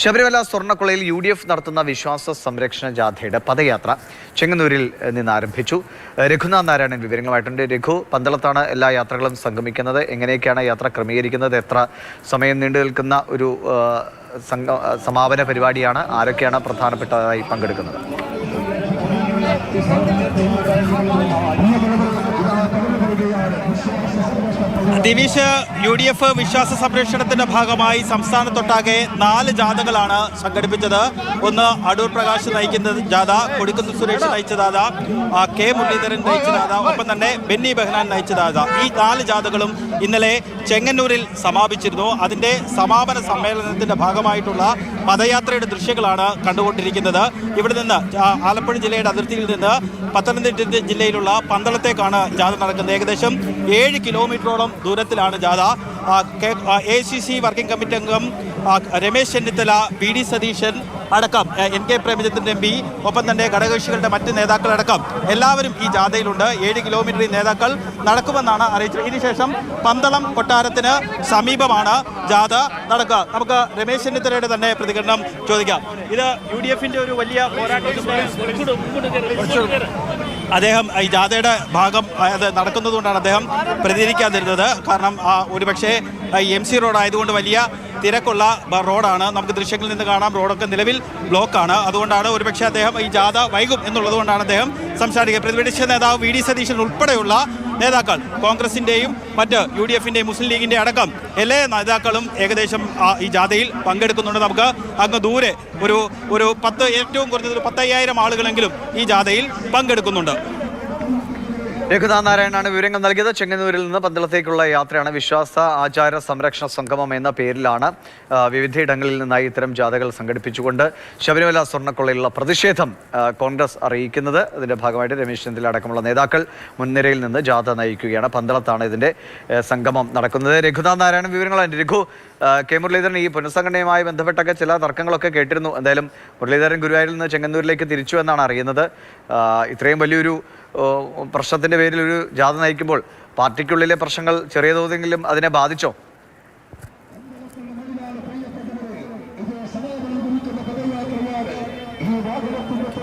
Sabarimala സ്വർണ്ണക്കൊള്ളയിൽ UDF നടത്തുന്ന വിശ്വാസ സംരക്ഷണ ജാഥയുടെ പദയാത്ര ചെങ്ങന്നൂരിൽ നിന്ന് ആരംഭിച്ചു. രഘുനാഥ് നാരായണൻ വിവരങ്ങളുമായിട്ടുണ്ട്. രഘു, പന്തളത്താണ് എല്ലാ യാത്രകളും സംഗമിക്കുന്നത്. എങ്ങനെയൊക്കെയാണ് യാത്ര ക്രമീകരിക്കുന്നത്? എത്ര സമയം നീണ്ടു നിൽക്കുന്ന ഒരു സമാപന പരിപാടിയാണ്? ആരൊക്കെയാണ് പ്രധാനപ്പെട്ടതായി പങ്കെടുക്കുന്നത്? ദിവിഷ്, UDF വിശ്വാസ സംരക്ഷണത്തിന്റെ ഭാഗമായി സംസ്ഥാനത്തൊട്ടാകെ 4 ജാഥകളാണ് സംഘടിപ്പിച്ചത്. ഒന്ന് അടൂർ പ്രകാശ് നയിക്കുന്ന ജാഥ, കൊടിക്കുന്നിൽ സുരേഷ് നയിച്ച ജാഥ, K മുരളീധരൻ നയിച്ച ജാഥ, ഒപ്പം തന്നെ ബെന്നി ബെഹനാൻ നയിച്ച ജാഥ. ഈ 4 ജാഥകളും ഇന്നലെ ചെങ്ങന്നൂരിൽ സമാപിച്ചിരുന്നു. അതിന്റെ സമാപന സമ്മേളനത്തിന്റെ ഭാഗമായിട്ടുള്ള പദയാത്രയുടെ ദൃശ്യങ്ങളാണ് കണ്ടുകൊണ്ടിരിക്കുന്നത്. ഇവിടെ നിന്ന് ആലപ്പുഴ ജില്ലയുടെ അതിർത്തിയിൽ നിന്ന് പത്തനംതിട്ട ജില്ലയിലുള്ള പന്തളത്തേക്കാണ് ജാഥ നടക്കുന്നത്. ഏകദേശം 7 കിലോമീറ്ററോളം ദൂരത്തിലാണ് ജാഥ. ACC വർക്കിംഗ് കമ്മിറ്റി അംഗം രമേശ് ചെന്നിത്തല, PD സതീശൻ അടക്കം, NK പ്രേമചന്ദ്രൻ MP, ഒപ്പം തന്നെ ഘടകകക്ഷികളുടെ മറ്റ് നേതാക്കളടക്കം എല്ലാവരും ഈ ജാഥയിലുണ്ട്. 7 കിലോമീറ്റർ നേതാക്കൾ നടക്കുമെന്നാണ് അറിയിച്ചത്. ഇതിനുശേഷം പന്തളം കൊട്ടാരത്തിന് സമീപമാണ് ജാഥ നടക്കുക. നമുക്ക് രമേശ് ചെന്നിത്തലയുടെ തന്നെ പ്രതികരണം ചോദിക്കാം. ഇത് UDFന്റെ ഒരു വലിയ പോരാട്ടത്തിന്റെ അദ്ദേഹം ഈ ജാഥയുടെ ഭാഗം അത് നടക്കുന്നതുകൊണ്ടാണ് അദ്ദേഹം പ്രതികരിക്കാതിരുന്നത്. കാരണം ഒരുപക്ഷെ MC റോഡ് ആയതുകൊണ്ട് വലിയ തിരക്കുള്ള റോഡാണ്. നമുക്ക് ദൃശ്യങ്ങളിൽ നിന്ന് കാണാം, റോഡൊക്കെ നിലവിൽ ബ്ലോക്കാണ്. അതുകൊണ്ടാണ് ഒരുപക്ഷെ അദ്ദേഹം ഈ ജാഥ വൈകും എന്നുള്ളതുകൊണ്ടാണ് അദ്ദേഹം സംസാരിക്കുക. പ്രതിപക്ഷ നേതാവ് VD സതീശൻ ഉൾപ്പെടെയുള്ള നേതാക്കൾ, കോൺഗ്രസിൻ്റെയും മറ്റ് UDFൻ്റെയും മുസ്ലിം ലീഗിൻ്റെ അടക്കം എല്ലാ നേതാക്കളും ഏകദേശം ഈ ജാഥയിൽ പങ്കെടുക്കുന്നുണ്ട്. നമുക്ക് അങ്ങ് ദൂരെ ഒരു 10, ഏറ്റവും കുറഞ്ഞത് 10,000 ആളുകളെങ്കിലും ഈ ജാഥയിൽ പങ്കെടുക്കുന്നുണ്ട്. രഘുനാഥ് നാരായണനാണ് വിവരങ്ങൾ നൽകിയത്. ചെങ്ങന്നൂരിൽ നിന്ന് പന്തളത്തേക്കുള്ള യാത്രയാണ്. വിശ്വാസ ആചാര സംരക്ഷണ സംഗമം എന്ന പേരിലാണ് വിവിധയിടങ്ങളിൽ നിന്നായി ഇത്തരം ജാഥകൾ സംഘടിപ്പിച്ചുകൊണ്ട് ശബരിമല സ്വർണ്ണക്കൊള്ളയിലുള്ള പ്രതിഷേധം കോൺഗ്രസ് അറിയിക്കുന്നത്. അതിൻ്റെ ഭാഗമായിട്ട് രമേശ് ചെന്നിത്തല അടക്കമുള്ള നേതാക്കൾ മുൻനിരയിൽ നിന്ന് ജാഥ നയിക്കുകയാണ്. പന്തളത്താണ് ഇതിൻ്റെ സംഗമം നടക്കുന്നത്. രഘുനാഥ് നാരായണൻ വിവരങ്ങളാണ്. രഘു, K മുരളീധരൻ ഈ പുനഃസംഘടനയുമായി ബന്ധപ്പെട്ടൊക്കെ ചില തർക്കങ്ങളൊക്കെ കേട്ടിരുന്നു. എന്തായാലും മുരളീധരൻ ഗുരുവായൂരിൽ നിന്ന് ചെങ്ങന്നൂരിലേക്ക് തിരിച്ചു എന്നാണ് അറിയുന്നത്. ഇത്രയും വലിയൊരു പ്രശ്നത്തിന്റെ പേരിൽ ഒരു ജാഥ നയിക്കുമ്പോൾ പാർട്ടിക്കുള്ളിലെ പ്രശ്നങ്ങൾ ചെറിയ തോതിലെങ്കിലും അതിനെ ബാധിച്ചോ?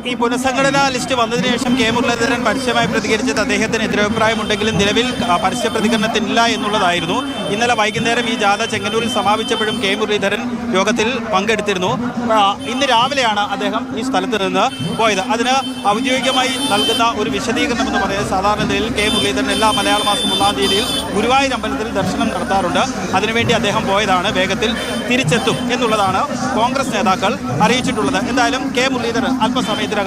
ഈ പുനഃസംഘടനാ ലിസ്റ്റ് വന്നതിന് ശേഷം K മുരളീധരൻ പരസ്യമായി പ്രതികരിച്ചത് അദ്ദേഹത്തിന് എതിരഭിപ്രായമുണ്ടെങ്കിലും നിലവിൽ പരസ്യ പ്രതികരണത്തിനില്ല എന്നുള്ളതായിരുന്നു. ഇന്നലെ വൈകുന്നേരം ഈ ജാഥ ചെങ്ങന്നൂരിൽ സമാപിച്ചപ്പോഴും K മുരളീധരൻ യോഗത്തിൽ പങ്കെടുത്തിരുന്നു. ഇന്ന് രാവിലെയാണ് അദ്ദേഹം ഈ സ്ഥലത്ത് നിന്ന് പോയത്. അതിന് ഔദ്യോഗികമായി നൽകുന്ന ഒരു വിശദീകരണം എന്ന് പറയുന്നത്, സാധാരണ നിലയിൽ K മുരളീധരൻ എല്ലാ മലയാള മാസം 1-ാം തീയതിയിൽ ഗുരുവായൂർ അമ്പലത്തിൽ ദർശനം നടത്താറുണ്ട്. അതിനുവേണ്ടി അദ്ദേഹം പോയതാണ്. വേഗത്തിൽ തിരിച്ചെത്തും എന്നുള്ളതാണ് കോൺഗ്രസ് നേതാക്കൾ അറിയിച്ചിട്ടുള്ളത്. എന്തായാലും K മുരളീധരൻ അല്പസമയത്തിനകം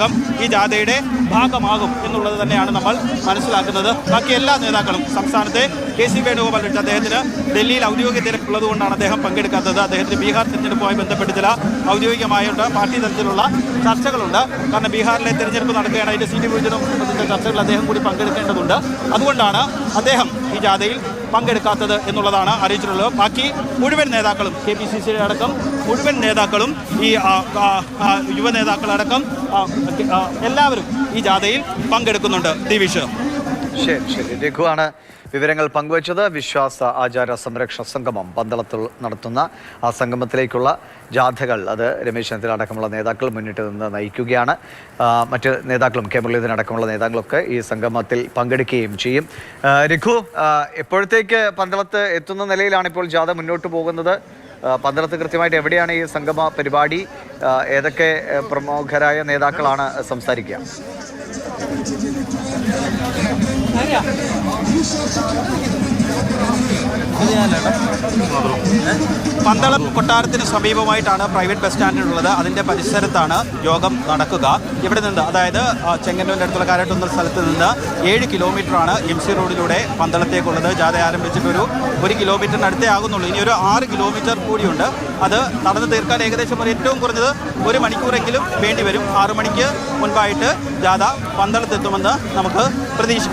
ഈ ജാഥയുടെ ഭാഗമാകും എന്നുള്ളത് തന്നെയാണ് നമ്മൾ മനസ്സിലാക്കുന്നത്. ബാക്കി എല്ലാ നേതാക്കളും, സംസ്ഥാനത്തെ KC വേണുഗോപാൽ, അദ്ദേഹത്തിന് ഡൽഹിയിൽ ഔദ്യോഗിക തിരക്കുള്ളത് കൊണ്ടാണ് അദ്ദേഹം പങ്കെടുക്കാത്തത്. അദ്ദേഹത്തിന് ബീഹാർ തെരഞ്ഞെടുപ്പുമായി ബന്ധപ്പെട്ട് ചില ഔദ്യോഗികമായിട്ട് പാർട്ടി തലത്തിലുള്ള ചർച്ചകളുണ്ട്. കാരണം ബീഹാറിലെ തെരഞ്ഞെടുപ്പ് നടക്കുകയാണ്. അതിൻ്റെ സീറ്റ് വിഭജനം സംബന്ധിച്ച ചർച്ചകൾ അദ്ദേഹം കൂടി പങ്കെടുക്കേണ്ടതുണ്ട്. അതുകൊണ്ടാണ് അദ്ദേഹം ഈ ജാഥയിൽ പങ്കെടുക്കാത്തത് എന്നുള്ളതാണ് അറിയിച്ചിട്ടുള്ളത്. ബാക്കി മുഴുവൻ നേതാക്കളും, KPCC അടക്കം മുഴുവൻ നേതാക്കളും, ഈ യുവ നേതാക്കളടക്കം എല്ലാവരും ഈ ജാഥയിൽ പങ്കെടുക്കുന്നുണ്ട്. ദിവിഷ്, ശരി. രഘുവാണ് വിവരങ്ങൾ പങ്കുവച്ചത്. വിശ്വാസ ആചാര സംരക്ഷണ സംഗമം പന്തളത്തിൽ നടത്തുന്ന ആ സംഗമത്തിലേക്കുള്ള ജാഥകൾ അത് രമേശ് ചെന്നിത്തല അടക്കമുള്ള നേതാക്കൾ മുന്നിട്ട് നിന്ന് നയിക്കുകയാണ്. മറ്റ് നേതാക്കളും K മുരളീധരൻ അടക്കമുള്ള നേതാക്കളൊക്കെ ഈ സംഗമത്തിൽ പങ്കെടുക്കുകയും ചെയ്യും. രഘു, എപ്പോഴത്തേക്ക് പന്തളത്ത് എത്തുന്ന നിലയിലാണ് ഇപ്പോൾ ജാഥ മുന്നോട്ട് പോകുന്നത്? പന്തളത്ത് കൃത്യമായിട്ട് എവിടെയാണ് ഈ സംഗമ പരിപാടി? ഏതൊക്കെ പ്രമുഖരായ നേതാക്കളാണ് സംസാരിക്കുക? പന്തളം കൊട്ടാരത്തിന് സമീപമായിട്ടാണ് പ്രൈവറ്റ് ബസ് സ്റ്റാൻഡിനുള്ളത്. അതിൻ്റെ പരിസരത്താണ് യോഗം നടക്കുക. ഇവിടെ നിന്ന്, അതായത് ചെങ്ങന്നൂരിൻ്റെ അടുത്തുള്ള കാരട്ടുന്ന സ്ഥലത്ത് നിന്ന് 7 കിലോമീറ്ററാണ് MC റോഡിലൂടെ പന്തളത്തേക്കുള്ളത്. ജാഥ ആരംഭിച്ചിട്ട് ഒരു 1 കിലോമീറ്ററിനടുത്തേ ആകുന്നുള്ളൂ. ഇനി ഒരു 6 കിലോമീറ്റർ കൂടിയുണ്ട്. അത് നടന്നു തീർക്കാൻ ഏകദേശം ഏറ്റവും കുറഞ്ഞത് 1 മണിക്കൂറെങ്കിലും വേണ്ടിവരും. 6 മണിക്ക് മുൻപായിട്ട് ജാഥ പന്തളത്തെത്തുമെന്ന് നമുക്ക് പ്രതീക്ഷിക്കാം.